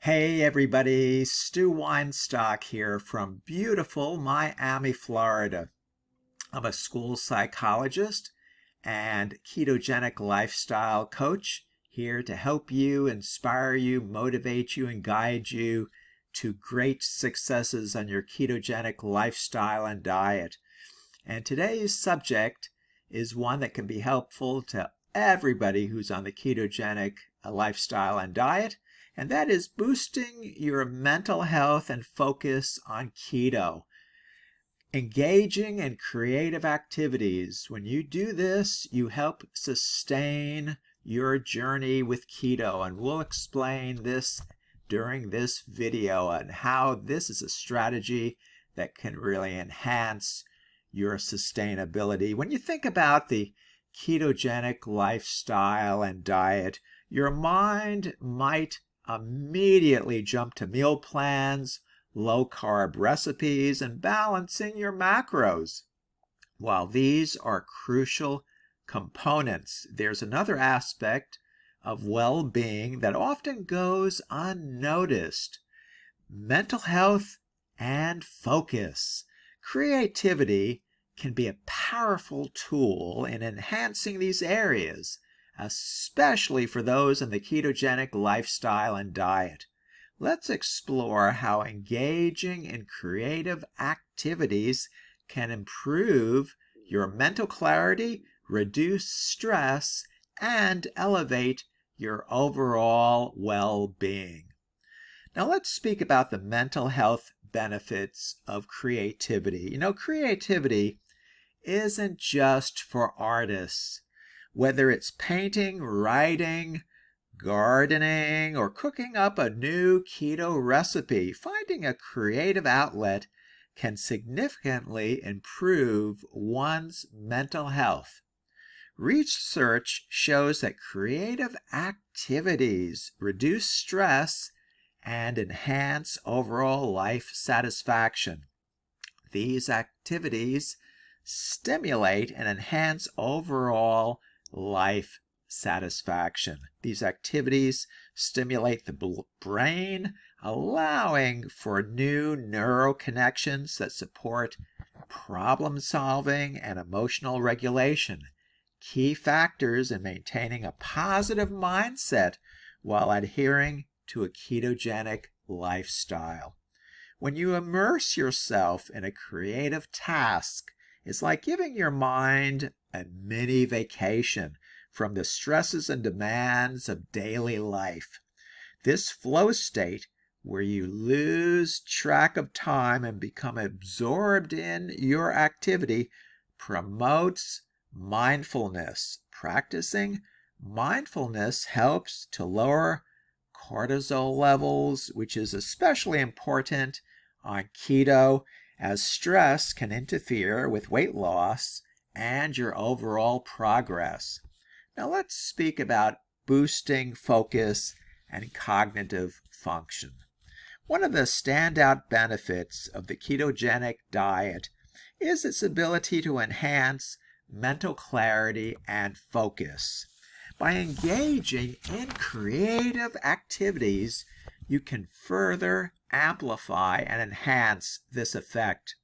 Hey everybody, Stu Weinstock here from beautiful Miami, Florida. I'm a school psychologist and ketogenic lifestyle coach here to help you, inspire you, motivate you, and guide you to great successes on your ketogenic lifestyle and diet. And today's subject is one that can be helpful to everybody who's on the ketogenic lifestyle and diet, and that is boosting your mental health and focus on keto. Engaging in creative activities. When you do this, you help sustain your journey with keto, and we'll explain this during this video and how this is a strategy that can really enhance your sustainability. When you think about the ketogenic lifestyle and diet, your mind might immediately jump to meal plans, low-carb recipes, and balancing your macros. While these are crucial components, there's another aspect of well-being that often goes unnoticed: mental health and focus. Creativity can be a powerful tool in enhancing these areas, especially for those in the ketogenic lifestyle and diet. Let's explore how engaging in creative activities can improve your mental clarity, reduce stress, and elevate your overall well-being. Now let's speak about the mental health benefits of creativity. Creativity isn't just for artists. Whether it's painting, writing, gardening, or cooking up a new keto recipe, finding a creative outlet can significantly improve one's mental health. Research shows that creative activities reduce stress and enhance overall life satisfaction. These activities stimulate and enhance overall life satisfaction. These activities stimulate the brain, allowing for new neural connections that support problem solving and emotional regulation, key factors in maintaining a positive mindset while adhering to a ketogenic lifestyle. When you immerse yourself in a creative task, it's like giving your mind a mini vacation from the stresses and demands of daily life. This flow state, where you lose track of time and become absorbed in your activity, promotes mindfulness. Practicing mindfulness helps to lower cortisol levels, which is especially important on keto, as stress can interfere with weight loss and your overall progress. Now let's speak about boosting focus and cognitive function. One of the standout benefits of the ketogenic diet is its ability to enhance mental clarity and focus. By engaging in creative activities, you can further amplify and enhance this effect.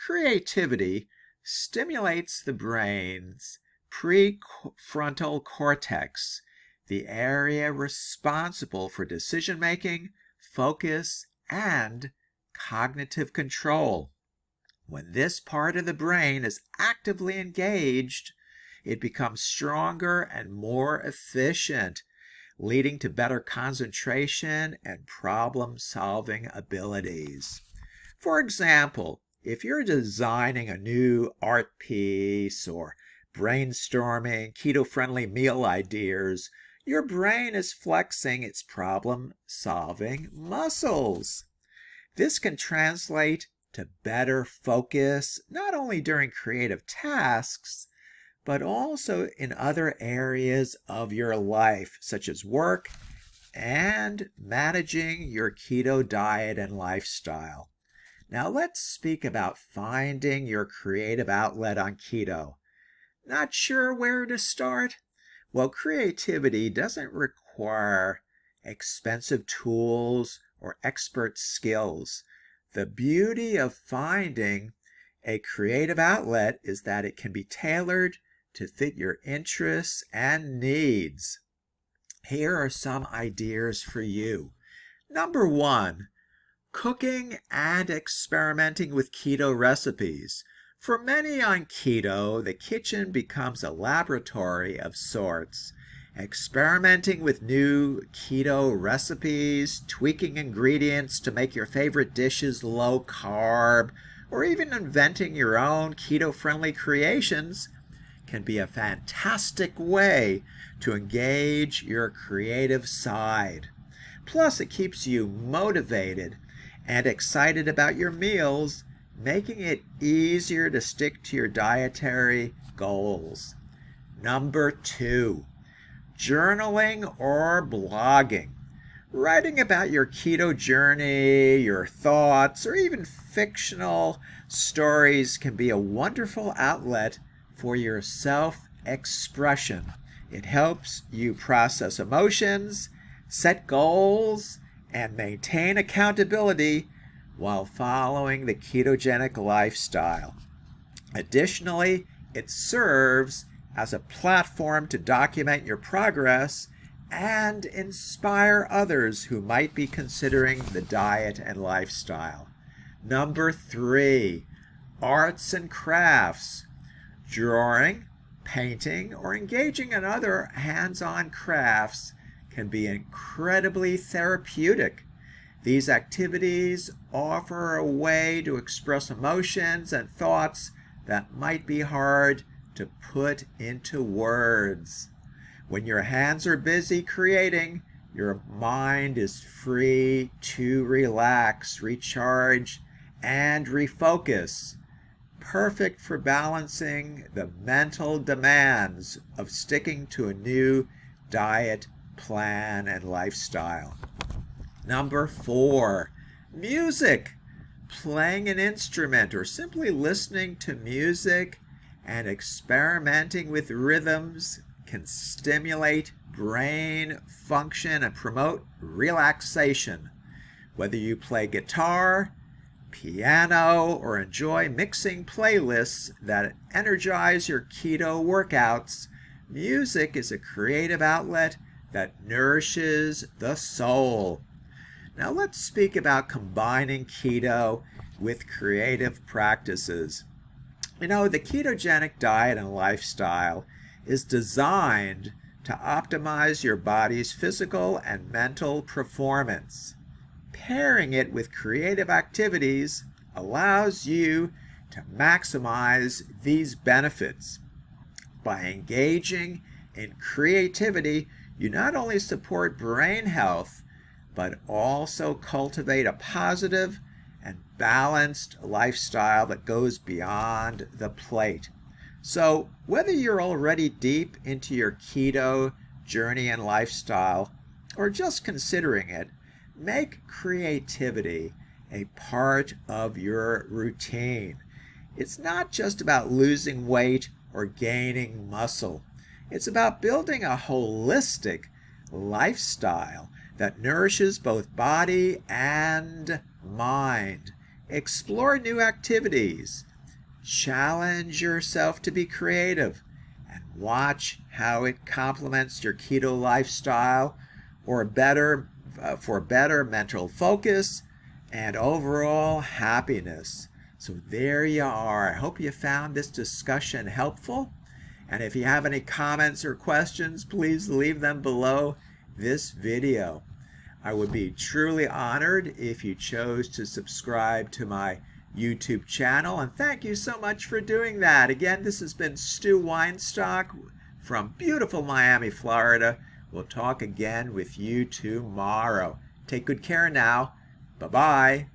Creativity stimulates the brain's prefrontal cortex, the area responsible for decision-making, focus, and cognitive control. When this part of the brain is actively engaged, it becomes stronger and more efficient, leading to better concentration and problem-solving abilities. For example, if you're designing a new art piece or brainstorming keto-friendly meal ideas, your brain is flexing its problem-solving muscles. This can translate to better focus, not only during creative tasks, but also in other areas of your life, such as work and managing your keto diet and lifestyle. Now let's speak about finding your creative outlet on keto. Not sure where to start? Well, creativity doesn't require expensive tools, or expert skills. The beauty of finding a creative outlet is that it can be tailored to fit your interests and needs. Here are some ideas for you. Number 1, cooking and experimenting with keto recipes. For many on keto, the kitchen becomes a laboratory of sorts. Experimenting with new keto recipes, tweaking ingredients to make your favorite dishes low carb, or even inventing your own keto-friendly creations can be a fantastic way to engage your creative side. Plus, it keeps you motivated and excited about your meals, making it easier to stick to your dietary goals. Number 2, journaling or blogging. Writing about your keto journey, your thoughts, or even fictional stories can be a wonderful outlet for your self-expression. It helps you process emotions, set goals, and maintain accountability while following the ketogenic lifestyle. Additionally, it serves as a platform to document your progress and inspire others who might be considering the diet and lifestyle. Number 3, arts and crafts. Drawing, painting, or engaging in other hands-on crafts can be incredibly therapeutic. These activities offer a way to express emotions and thoughts that might be hard to put into words. When your hands are busy creating, your mind is free to relax, recharge, and refocus. Perfect for balancing the mental demands of sticking to a new diet plan and lifestyle. Number 4, music. Playing an instrument or simply listening to music and experimenting with rhythms can stimulate brain function and promote relaxation. Whether you play guitar, piano, or enjoy mixing playlists that energize your keto workouts, music is a creative outlet that nourishes the soul. Now let's speak about combining keto with creative practices. You know, the ketogenic diet and lifestyle is designed to optimize your body's physical and mental performance. Pairing it with creative activities allows you to maximize these benefits. By engaging in creativity, you not only support brain health, but also cultivate a positive and balanced lifestyle that goes beyond the plate. So whether you're already deep into your keto journey and lifestyle, or just considering it, make creativity a part of your routine. It's not just about losing weight or gaining muscle. It's about building a holistic lifestyle that nourishes both body and mind. Explore new activities. Challenge yourself to be creative and watch how it complements your keto lifestyle for better mental focus and overall happiness. So there you are. I hope you found this discussion helpful. And if you have any comments or questions, please leave them below this video. I would be truly honored if you chose to subscribe to my YouTube channel, and thank you so much for doing that. Again, this has been Stu Weinstock from beautiful Miami, Florida. We'll talk again with you tomorrow. Take good care now. Bye-bye.